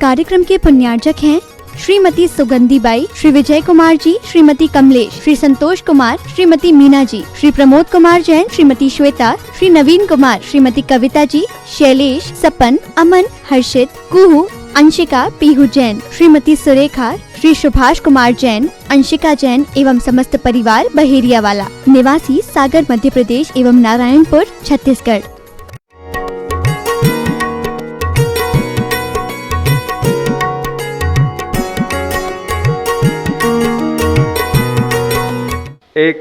कार्यक्रम के पुण्यार्जक हैं श्रीमती सुगंधी बाई, श्री विजय कुमार जी, श्रीमती कमलेश, श्री संतोष कुमार, श्रीमती मीना जी, श्री प्रमोद कुमार जैन, श्रीमती श्वेता, श्री नवीन कुमार, श्रीमती कविता जी, शैलेश, सपन, अमन, हर्षित, कुहू, अंशिका, पीहू जैन, श्रीमती सुरेखा, श्री सुभाष कुमार जैन, अंशिका जैन एवं समस्त परिवार बहेरिया वाला, निवासी सागर मध्य प्रदेश एवं नारायणपुर छत्तीसगढ़। एक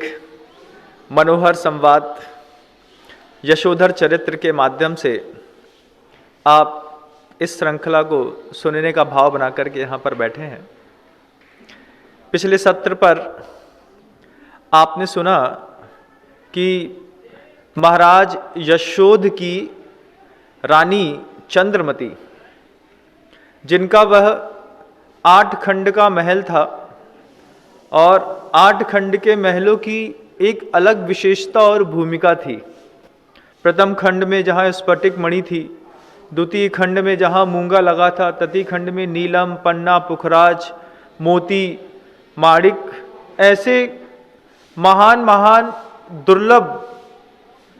मनोहर संवाद यशोधर चरित्र के माध्यम से आप इस श्रृंखला को सुनने का भाव बना करके यहाँ पर बैठे हैं। पिछले सत्र पर आपने सुना कि महाराज यशोध की रानी चंद्रमती, जिनका वह 8 खंड का महल था और 8 खंड के महलों की एक अलग विशेषता और भूमिका थी। प्रथम खंड में जहाँ स्फटिक मणि थी, द्वितीय खंड में जहाँ मूंगा लगा था, तृतीय खंड में नीलम, पन्ना, पुखराज, मोती, माणिक, ऐसे महान महान दुर्लभ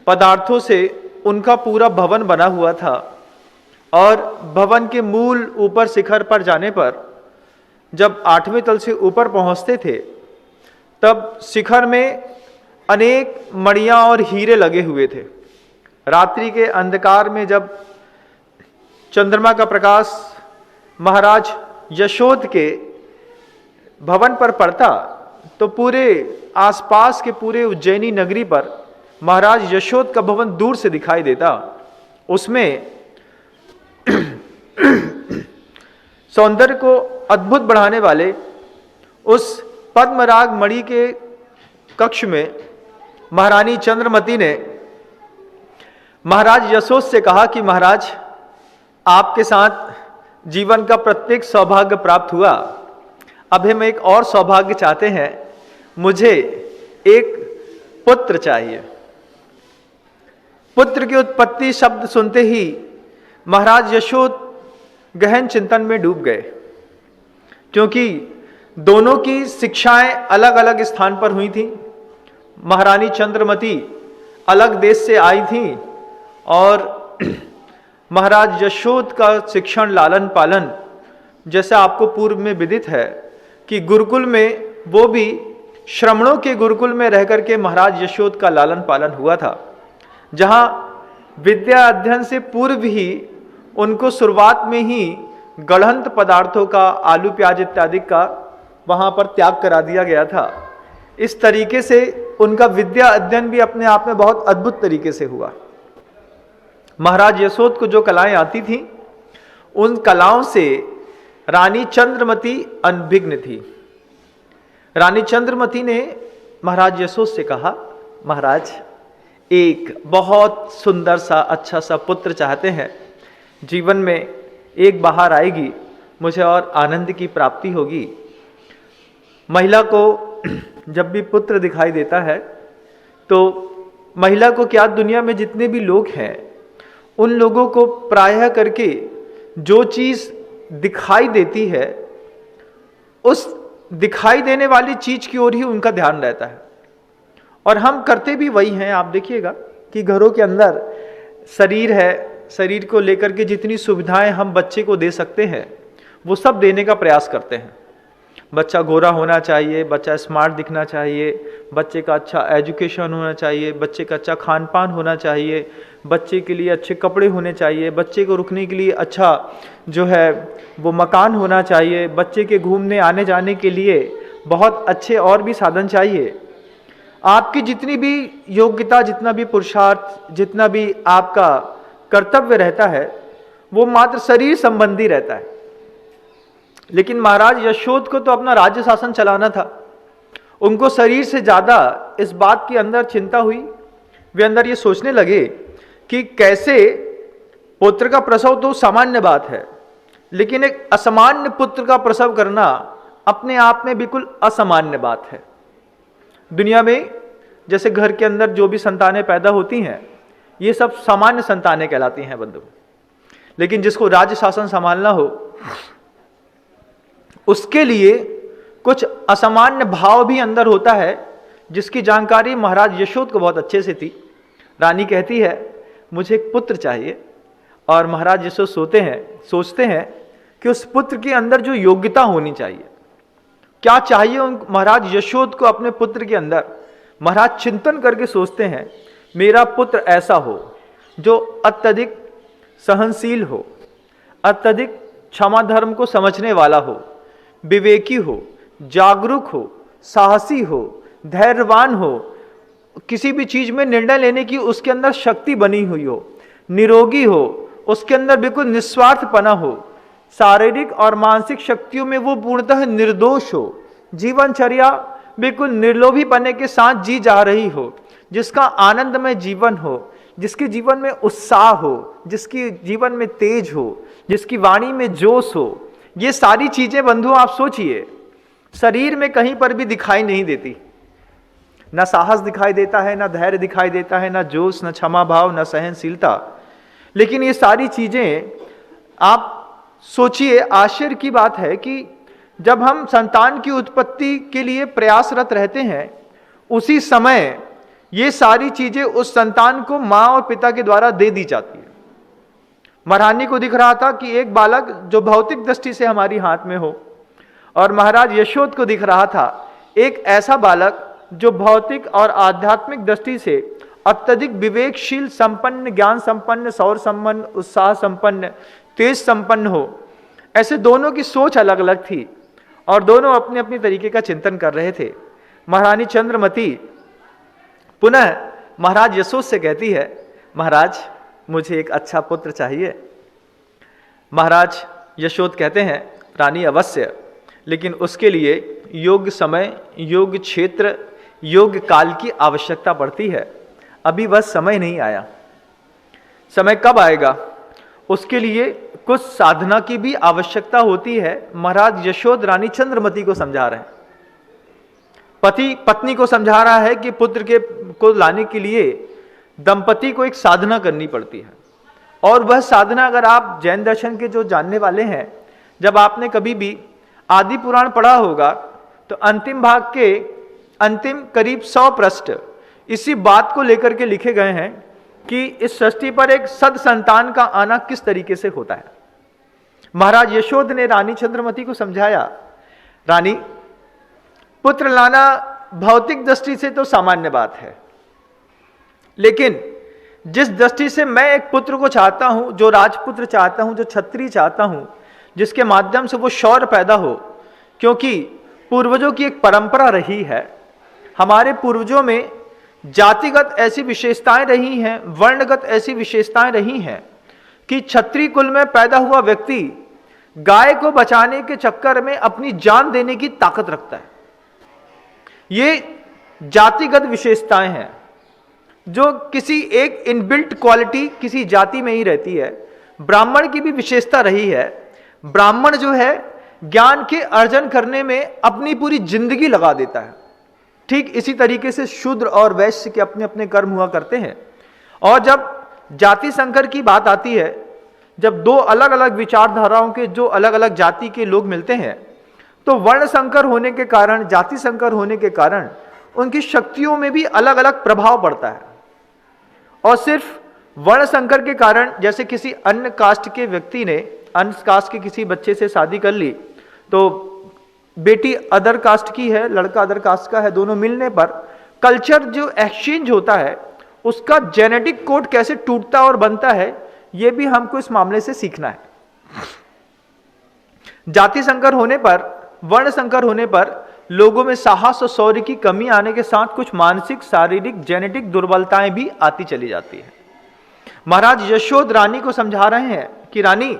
पदार्थों से उनका पूरा भवन बना हुआ था। और भवन के मूल ऊपर शिखर पर जाने पर जब 8वें तल से ऊपर पहुंचते थे तब शिखर में अनेक मणियां और हीरे लगे हुए थे। रात्रि के अंधकार में जब चंद्रमा का प्रकाश महाराज यशोद के भवन पर पड़ता तो पूरे आसपास के पूरे उज्जैनी नगरी पर महाराज यशोद का भवन दूर से दिखाई देता। उसमें सौंदर्य को अद्भुत बढ़ाने वाले उस पद्मराग मणि के कक्ष में महारानी चंद्रमती ने महाराज यशोद से कहा कि महाराज, आपके साथ जीवन का प्रत्येक सौभाग्य प्राप्त हुआ, अब हम एक और सौभाग्य चाहते हैं, मुझे एक पुत्र चाहिए। पुत्र की उत्पत्ति शब्द सुनते ही महाराज यशोद गहन चिंतन में डूब गए, क्योंकि दोनों की शिक्षाएं अलग अलग स्थान पर हुई थी। महारानी चंद्रमती अलग देश से आई थी और महाराज यशोद का शिक्षण लालन पालन, जैसे आपको पूर्व में विदित है कि गुरुकुल में, वो भी श्रमणों के गुरुकुल में रह करके महाराज यशोद का लालन पालन हुआ था, जहां विद्या अध्ययन से पूर्व ही उनको शुरुआत में ही गढ़ंत पदार्थों का, आलू प्याज इत्यादि का वहां पर त्याग करा दिया गया था। इस तरीके से उनका विद्या अध्ययन भी अपने आप में बहुत अद्भुत तरीके से हुआ। महाराज यशोद को जो कलाएं आती थी, उन कलाओं से रानी चंद्रमती अनभिज्ञ थी। रानी चंद्रमती ने महाराज यशोद से कहा, महाराज, एक बहुत सुंदर सा अच्छा सा पुत्र चाहते हैं, जीवन में एक बहार आएगी, मुझे और आनंद की प्राप्ति होगी। महिला को जब भी पुत्र दिखाई देता है तो महिला को क्या, दुनिया में जितने भी लोग हैं उन लोगों को प्रायः करके जो चीज़ दिखाई देती है, उस दिखाई देने वाली चीज की ओर ही उनका ध्यान रहता है। और हम करते भी वही हैं। आप देखिएगा कि घरों के अंदर शरीर है, शरीर को लेकर के जितनी सुविधाएं हम बच्चे को दे सकते हैं वो सब देने का प्रयास करते हैं। बच्चा गोरा होना चाहिए, बच्चा स्मार्ट दिखना चाहिए, बच्चे का अच्छा एजुकेशन होना चाहिए, बच्चे का अच्छा खान पान होना चाहिए, बच्चे के लिए अच्छे कपड़े होने चाहिए, बच्चे को रुकने के लिए अच्छा जो है वो मकान होना चाहिए, बच्चे के घूमने आने जाने के लिए बहुत अच्छे और भी साधन चाहिए। आपकी जितनी भी योग्यता, जितना भी पुरुषार्थ, जितना भी आपका कर्तव्य रहता है वो मात्र शरीर संबंधी रहता है। लेकिन महाराज यशोद को तो अपना राज्य शासन चलाना था। उनको शरीर से ज्यादा इस बात की अंदर चिंता हुई। वे अंदर ये सोचने लगे कि कैसे पुत्र का प्रसव तो सामान्य बात है, लेकिन एक असामान्य पुत्र का प्रसव करना अपने आप में बिल्कुल असामान्य बात है। दुनिया में जैसे घर के अंदर जो भी संतानें पैदा होती हैं ये सब सामान्य संतानें कहलाती हैं बंधु, लेकिन जिसको राज्य शासन संभालना हो उसके लिए कुछ असामान्य भाव भी अंदर होता है, जिसकी जानकारी महाराज यशोद को बहुत अच्छे से थी। रानी कहती है मुझे एक पुत्र चाहिए, और महाराज यशोद सोचते हैं कि उस पुत्र के अंदर जो योग्यता होनी चाहिए, क्या चाहिए उन महाराज यशोद को अपने पुत्र के अंदर। महाराज चिंतन करके सोचते हैं मेरा पुत्र ऐसा हो जो अत्यधिक सहनशील हो, अत्यधिक क्षमा धर्म को समझने वाला हो, विवेकी हो, जागरूक हो, साहसी हो, धैर्यवान हो, किसी भी चीज में निर्णय लेने की उसके अंदर शक्ति बनी हुई हो, निरोगी हो, उसके अंदर बिल्कुल निस्वार्थपना हो, शारीरिक और मानसिक शक्तियों में वो पूर्णतः निर्दोष हो, जीवनचर्या बिल्कुल निर्लोभी पने के साथ जी जा रही हो, जिसका आनंदमय जीवन हो, जिसके जीवन में उत्साह हो, जिसकी जीवन में तेज हो, जिसकी वाणी में जोश हो। ये सारी चीजें बंधु आप सोचिए शरीर में कहीं पर भी दिखाई नहीं देती। न साहस दिखाई देता है, न धैर्य दिखाई देता है, न जोश, न क्षमा भाव, न सहनशीलता। लेकिन ये सारी चीजें आप सोचिए, आश्चर्य की बात है कि जब हम संतान की उत्पत्ति के लिए प्रयासरत रहते हैं, उसी समय ये सारी चीजें उस संतान को मां और पिता के द्वारा दे दी जाती है। महारानी को दिख रहा था कि एक बालक जो भौतिक दृष्टि से हमारी हाथ में हो, और महाराज यशोद को दिख रहा था एक ऐसा बालक जो भौतिक और आध्यात्मिक दृष्टि से अत्यधिक विवेकशील, संपन्न, ज्ञान संपन्न, सौर संपन्न, उत्साह संपन्न, तेज संपन्न हो। ऐसे दोनों की सोच अलग अलग थी और दोनों अपने अपने तरीके का चिंतन कर रहे थे। महारानी चंद्रमती पुनः महाराज यशोद से कहती है महाराज मुझे एक अच्छा पुत्र चाहिए। महाराज यशोद कहते हैं रानी अवश्य, लेकिन उसके लिए योग्य समय, योग्य क्षेत्र, योग्य काल की आवश्यकता पड़ती है। अभी वह समय नहीं आया। समय कब आएगा उसके लिए कुछ साधना की भी आवश्यकता होती है। महाराज यशोद रानी चंद्रमती को समझा रहे हैं, पति पत्नी को समझा रहा है कि पुत्र को लाने के लिए दंपति को एक साधना करनी पड़ती है। और वह साधना, अगर आप जैन दर्शन के जो जानने वाले हैं, जब आपने कभी भी आदि पुराण पढ़ा होगा तो अंतिम भाग के अंतिम करीब 100 पृष्ठ इसी बात को लेकर के लिखे गए हैं कि इस सृष्टि पर एक सद संतान का आना किस तरीके से होता है। महाराज यशोद ने रानी चंद्रमती को समझाया, रानी पुत्र लाना भौतिक दृष्टि से तो सामान्य बात है, लेकिन जिस दृष्टि से मैं एक पुत्र को चाहता हूं, जो राजपुत्र चाहता हूं, जो क्षत्रिय चाहता हूं, जिसके माध्यम से वो शौर्य पैदा हो, क्योंकि पूर्वजों की एक परंपरा रही है, हमारे पूर्वजों में जातिगत ऐसी विशेषताएं रही हैं, वर्णगत ऐसी विशेषताएं रही हैं कि क्षत्रिय कुल में पैदा हुआ व्यक्ति गाय को बचाने के चक्कर में अपनी जान देने की ताकत रखता है। ये जातिगत विशेषताएं हैं जो किसी एक इनबिल्ट क्वालिटी किसी जाति में ही रहती है। ब्राह्मण की भी विशेषता रही है। ब्राह्मण जो है ज्ञान के अर्जन करने में अपनी पूरी जिंदगी लगा देता है। ठीक इसी तरीके से शूद्र और वैश्य के अपने अपने कर्म हुआ करते हैं। और जब जाति संकर की बात आती है, जब दो अलग अलग विचारधाराओं के जो अलग अलग जाति के लोग मिलते हैं, तो वर्ण संकर होने के कारण, जाति संकर होने के कारण उनकी शक्तियों में भी अलग अलग प्रभाव पड़ता है। और सिर्फ वर्ण संकर के कारण, जैसे किसी अन्य कास्ट के व्यक्ति ने अन्य कास्ट के किसी बच्चे से शादी कर ली, तो बेटी अदर कास्ट की है, लड़का अदर कास्ट का है, दोनों मिलने पर कल्चर जो एक्सचेंज होता है, उसका जेनेटिक कोड कैसे टूटता और बनता है, यह भी हमको इस मामले से सीखना है। जाति संकर होने पर, वर्ण संकर होने पर लोगों में साहस और शौर्य की कमी आने के साथ कुछ मानसिक, शारीरिक, जेनेटिक दुर्बलताएं भी आती चली जाती है। महाराज यशोद रानी को समझा रहे हैं कि रानी,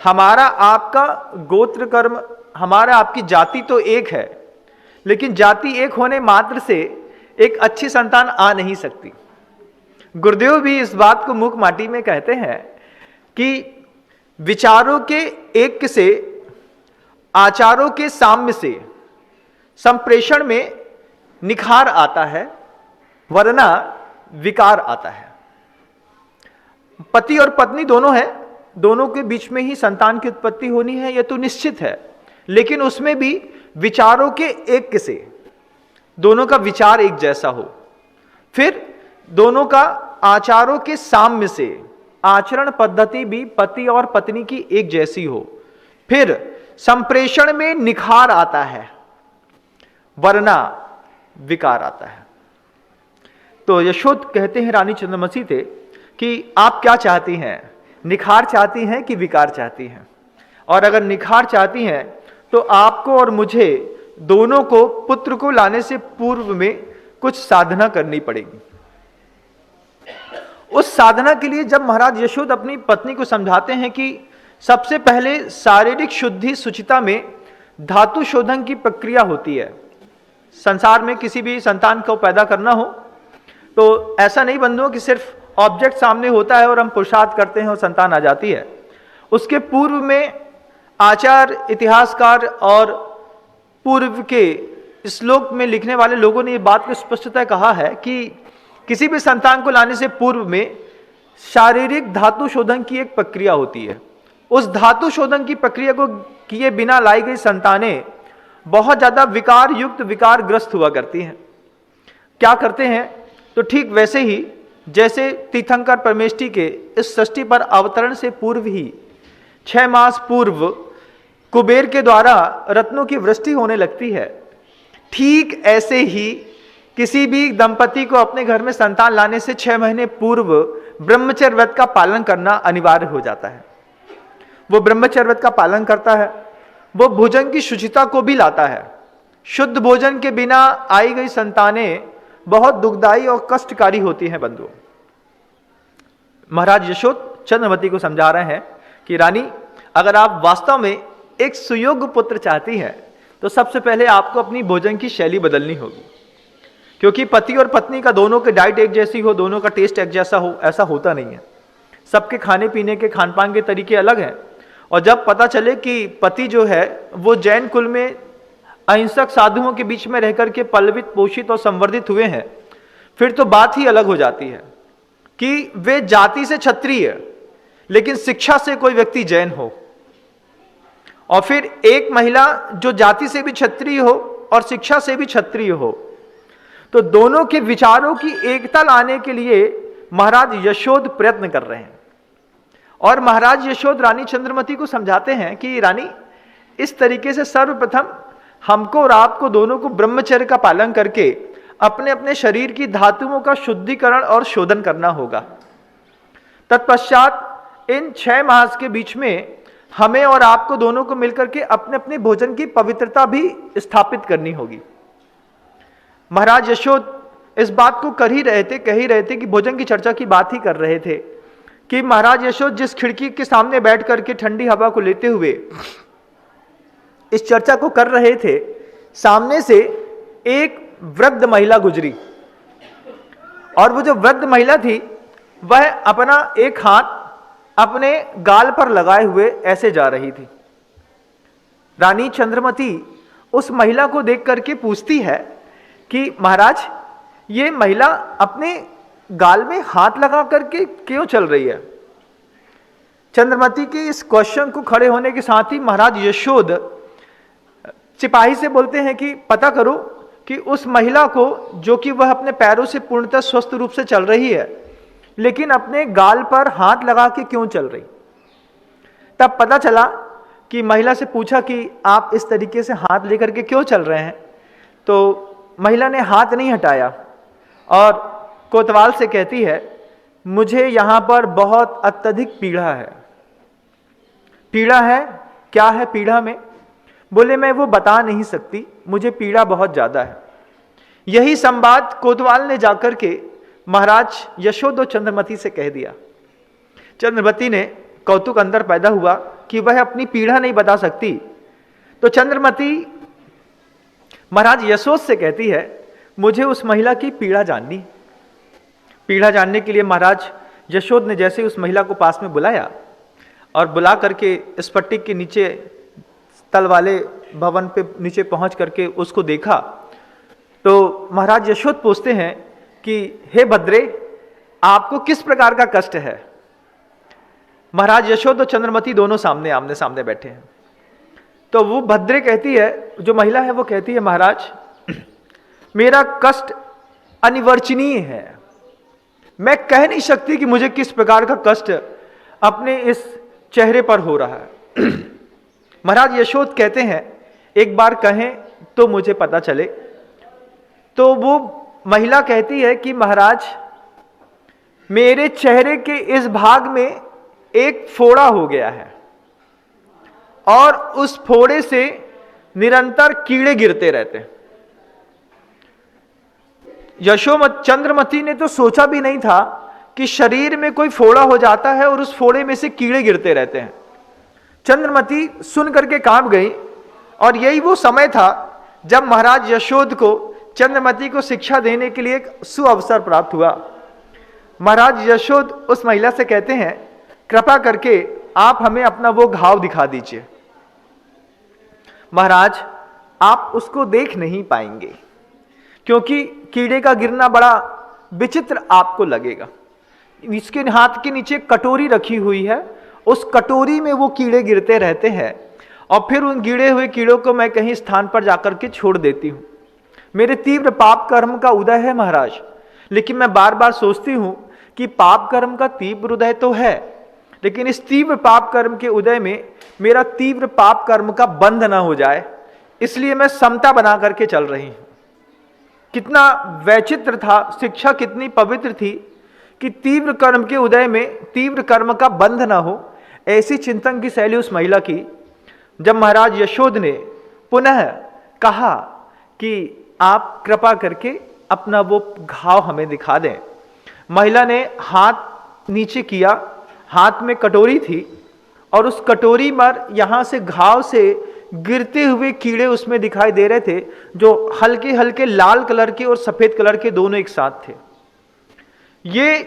हमारा आपका गोत्र कर्म, हमारा आपकी जाति तो एक है, लेकिन जाति एक होने मात्र से एक अच्छी संतान आ नहीं सकती। गुरुदेव भी इस बात को मुख माटी में कहते हैं कि विचारों के ऐक्य से, आचारों के साम्य से संप्रेषण में निखार आता है, वरना विकार आता है। पति और पत्नी दोनों है, दोनों के बीच में ही संतान की उत्पत्ति होनी है, यह तो निश्चित है। लेकिन उसमें भी विचारों के एक से, दोनों का विचार एक जैसा हो। फिर दोनों का आचारों के साम्य से, आचरण पद्धति भी पति और पत्नी की एक जैसी हो। फिर संप्रेषण में निखार आता है, वरना विकार आता है। तो यशोद कहते हैं रानी चंद्रमती से कि आप क्या चाहती हैं, निखार चाहती हैं कि विकार चाहती हैं? और अगर निखार चाहती हैं तो आपको और मुझे दोनों को पुत्र को लाने से पूर्व में कुछ साधना करनी पड़ेगी। उस साधना के लिए जब महाराज यशोद अपनी पत्नी को समझाते हैं कि सबसे पहले शारीरिक शुद्धि सुचिता में धातु शोधन की प्रक्रिया होती है। संसार में किसी भी संतान को पैदा करना हो तो ऐसा नहीं बंधुओं कि सिर्फ ऑब्जेक्ट सामने होता है और हम पुरुषार्थ करते हैं और संतान आ जाती है। उसके पूर्व में आचार, इतिहासकार और पूर्व के श्लोक में लिखने वाले लोगों ने ये बात को स्पष्टतः कहा है कि किसी भी संतान को लाने से पूर्व में शारीरिक धातु शोधन की एक प्रक्रिया होती है। उस धातु शोधन की प्रक्रिया को किए बिना लाई गई संतानें बहुत ज्यादा विकार युक्त, विकारग्रस्त हुआ करती हैं। क्या करते हैं? तो ठीक वैसे ही जैसे तीर्थंकर परमेष्ठी के इस सृष्टि पर अवतरण से पूर्व ही 6 मास पूर्व कुबेर के द्वारा रत्नों की वृष्टि होने लगती है, ठीक ऐसे ही किसी भी दंपति को अपने घर में संतान लाने से 6 महीने पूर्व ब्रह्मचर्य व्रत का पालन करना अनिवार्य हो जाता है। वो ब्रह्मचर्य व्रत का पालन करता है, वो भोजन की शुचिता को भी लाता है। शुद्ध भोजन के बिना आई गई संतानें बहुत दुखदायी और कष्टकारी होती हैं बंधुओं। महाराज यशोद चंद्रमती को समझा रहे हैं कि रानी, अगर आप वास्तव में एक सुयोग्य पुत्र चाहती हैं तो सबसे पहले आपको अपनी भोजन की शैली बदलनी होगी, क्योंकि पति और पत्नी का दोनों के डाइट एक जैसी हो, दोनों का टेस्ट एक जैसा हो, ऐसा होता नहीं है। सबके खाने पीने के, खान पान के तरीके अलग हैं। और जब पता चले कि पति जो है वो जैन कुल में अहिंसक साधुओं के बीच में रहकर के पल्लवित, पोषित और संवर्धित हुए हैं, फिर तो बात ही अलग हो जाती है कि वे जाति से क्षत्रिय लेकिन शिक्षा से कोई व्यक्ति जैन हो, और फिर एक महिला जो जाति से भी क्षत्रिय हो और शिक्षा से भी क्षत्रिय हो। तो दोनों के विचारों की एकता लाने के लिए महाराज यशोद प्रयत्न कर रहे हैं। और महाराज यशोद रानी चंद्रमती को समझाते हैं कि रानी, इस तरीके से सर्वप्रथम हमको और आपको दोनों को ब्रह्मचर्य का पालन करके अपने अपने शरीर की धातुओं का शुद्धिकरण और शोधन करना होगा। तत्पश्चात इन 6 मास के बीच में हमें और आपको दोनों को मिलकर के अपने अपने भोजन की पवित्रता भी स्थापित करनी होगी। महाराज यशोद इस बात को कह ही रहे थे कि भोजन की चर्चा की बात ही कर रहे थे कि महाराज यशोद जिस खिड़की के सामने बैठ करके ठंडी हवा को लेते हुए इस चर्चा को कर रहे थे, सामने से एक वृद्ध महिला गुजरी, और वो जो वृद्ध महिला थी वह अपना एक हाथ अपने गाल पर लगाए हुए ऐसे जा रही थी। रानी चंद्रमती उस महिला को देख करके पूछती है कि महाराज, ये महिला अपने गाल में हाथ लगा करके क्यों चल रही है? चंद्रमती के इस क्वेश्चन को खड़े होने के साथ ही महाराज यशोद सिपाही से बोलते हैं कि पता करो कि उस महिला को, जो कि वह अपने पैरों से पूर्णतः स्वस्थ रूप से चल रही है, लेकिन अपने गाल पर हाथ लगा के क्यों चल रही। तब पता चला कि महिला से पूछा कि आप इस तरीके से हाथ लेकर के क्यों चल रहे हैं? तो महिला ने हाथ नहीं हटाया और कोतवाल से कहती है, मुझे यहां पर बहुत अत्यधिक पीड़ा है। पीड़ा है? क्या है पीड़ा में? बोले, मैं वो बता नहीं सकती, मुझे पीड़ा बहुत ज्यादा है। यही संवाद कोतवाल ने जाकर के महाराज यशोद और चंद्रमती से कह दिया। चंद्रमती ने कौतुक अंदर पैदा हुआ कि वह अपनी पीड़ा नहीं बता सकती। तो चंद्रमती महाराज यशोद से कहती है, मुझे उस महिला की पीड़ा जाननी। पीड़ा जानने के लिए महाराज यशोद ने जैसे उस महिला को पास में बुलाया और बुला करके स्फटिक के नीचे, तल वाले भवन पे नीचे पहुंच करके उसको देखा, तो महाराज यशोद पूछते हैं कि हे भद्रे, आपको किस प्रकार का कष्ट है? महाराज यशोद और चंद्रमती दोनों सामने आमने सामने बैठे हैं। तो वो भद्रे कहती है, जो महिला है वो कहती है, महाराज मेरा कष्ट अनिवर्चनीय है, मैं कह नहीं सकती कि मुझे किस प्रकार का कष्ट अपने इस चेहरे पर हो रहा है। महाराज यशोद कहते हैं, एक बार कहें तो मुझे पता चले। तो वो महिला कहती है कि महाराज मेरे चेहरे के इस भाग में एक फोड़ा हो गया है और उस फोड़े से निरंतर कीड़े गिरते रहते हैं। चंद्रमती ने तो सोचा भी नहीं था कि शरीर में कोई फोड़ा हो जाता है और उस फोड़े में से कीड़े गिरते रहते हैं। चंद्रमती सुन करके कांप गई और यही वो समय था जब महाराज यशोद को चंद्रमती को शिक्षा देने के लिए एक सुअवसर प्राप्त हुआ। महाराज यशोद उस महिला से कहते हैं, कृपा करके आप हमें अपना वो घाव दिखा दीजिए। महाराज आप उसको देख नहीं पाएंगे क्योंकि कीड़े का गिरना बड़ा विचित्र आपको लगेगा। इसके हाथ के नीचे कटोरी रखी हुई है, उस कटोरी में वो कीड़े गिरते रहते हैं और फिर उन गिरे हुए कीड़ों को मैं कहीं स्थान पर जाकर के छोड़ देती हूँ। मेरे तीव्र पाप कर्म का उदय है महाराज, लेकिन मैं बार बार सोचती हूँ कि पाप कर्म का तीव्र उदय तो है, लेकिन इस तीव्र पाप कर्म के उदय में मेरा तीव्र पाप कर्म का बंध ना हो जाए, इसलिए मैं समता बना करके चल रही हूँ। कितना वैचित्र था, शिक्षा कितनी पवित्र थी कि तीव्र कर्म के उदय में तीव्र कर्म का बंध ना हो। ऐसी चिंतन की शैली उस महिला की। जब महाराज यशोद ने पुनः कहा कि आप कृपा करके अपना वो घाव हमें दिखा दें, महिला ने हाथ नीचे किया, हाथ में कटोरी थी और उस कटोरी पर यहाँ से घाव से गिरते हुए कीड़े उसमें दिखाई दे रहे थे, जो हल्के हल्के लाल कलर के और सफेद कलर के दोनों एक साथ थे। ये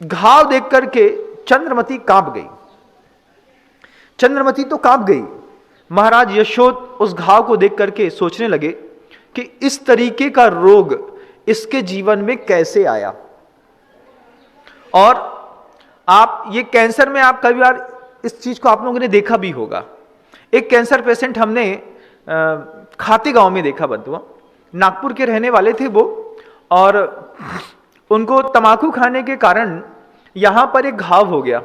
घाव देख करके चंद्रमती कांप गई। चंद्रमती तो कांप गई। महाराज यशोद उस घाव को देख करके सोचने लगे कि इस तरीके का रोग इसके जीवन में कैसे आया। और आप ये कैंसर में आप कई बार इस चीज को आप लोगों ने देखा भी होगा। एक कैंसर पेशेंट हमने खाती गांव में देखा बंधुआ, नागपुर के रहने वाले थे वो, और उनको तंबाकू खाने के कारण यहां पर एक घाव हो गया।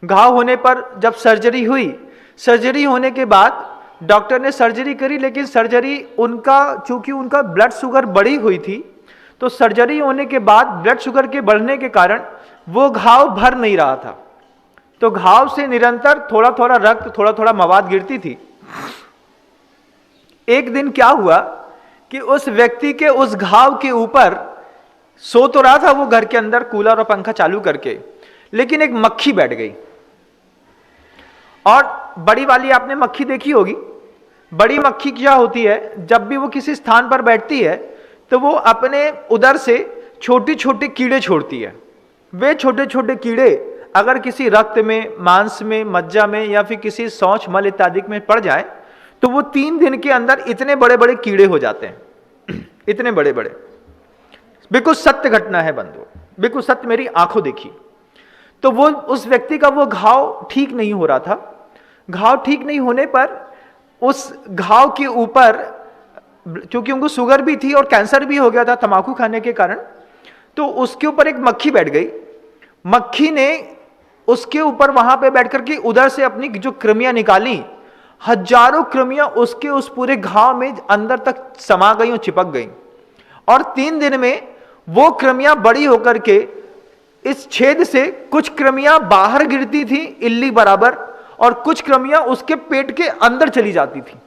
घाव होने पर जब सर्जरी हुई, सर्जरी होने के बाद डॉक्टर ने सर्जरी करी, लेकिन सर्जरी चूंकि उनका ब्लड शुगर बढ़ी हुई थी, तो सर्जरी होने के बाद ब्लड शुगर के बढ़ने के कारण वो घाव भर नहीं रहा था, तो घाव से निरंतर थोड़ा थोड़ा रक्त, थोड़ा थोड़ा मवाद गिरती थी। एक दिन क्या हुआ कि उस व्यक्ति के उस घाव के ऊपर, सो तो रहा था वो घर के अंदर कूलर और पंखा चालू करके, लेकिन एक मक्खी बैठ गई। और बड़ी वाली आपने मक्खी देखी होगी। बड़ी मक्खी क्या होती है, जब भी वो किसी स्थान पर बैठती है तो वो अपने उदर से छोटे छोटे कीड़े छोड़ती है। वे छोटे छोटे कीड़े अगर किसी रक्त में, मांस में, मज्जा में या फिर किसी शौच मल इत्यादि में पड़ जाए तो वो 3 दिन के अंदर इतने बड़े बड़े कीड़े हो जाते हैं। इतने बड़े बड़े। बिल्कुल सत्य घटना है बंधु, बिल्कुल सत्य, मेरी आंखों देखी। तो वो उस व्यक्ति का वो घाव ठीक नहीं हो रहा था। घाव ठीक नहीं होने पर उस घाव के ऊपर, क्योंकि उनको शुगर भी थी और कैंसर भी हो गया था तंबाकू खाने के कारण, तो उसके ऊपर एक मक्खी बैठ गई। मक्खी ने उसके ऊपर वहां पे बैठ करके उधर से अपनी जो कृमियां निकाली, हजारों कृमियां उसके उस पूरे घाव में अंदर तक समा गई और चिपक गई। और 3 दिन में वो कृमियां बड़ी होकर के इस छेद से कुछ कृमियां बाहर गिरती थी इल्ली बराबर, और कुछ कृमियां उसके पेट के अंदर चली जाती थी।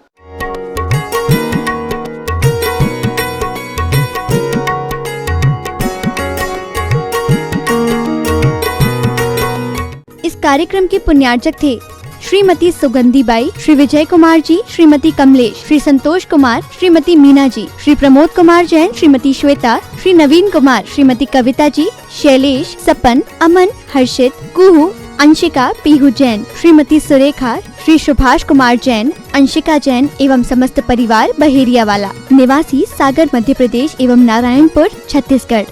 इस कार्यक्रम के पुण्यार्चक थे श्रीमती सुगंधी बाई, श्री विजय कुमार जी, श्रीमती कमलेश, श्री संतोष कुमार, श्रीमती मीना जी, श्री प्रमोद कुमार जैन, श्रीमती श्वेता, श्री नवीन कुमार, श्रीमती कविता जी, शैलेश, सपन, अमन, हर्षित, कुहू, अंशिका, पीहू जैन, श्रीमती सुरेखा, श्री सुभाष कुमार जैन, अंशिका जैन एवं समस्त परिवार बहेरिया वाला, निवासी सागर मध्य प्रदेश एवं नारायणपुर छत्तीसगढ़।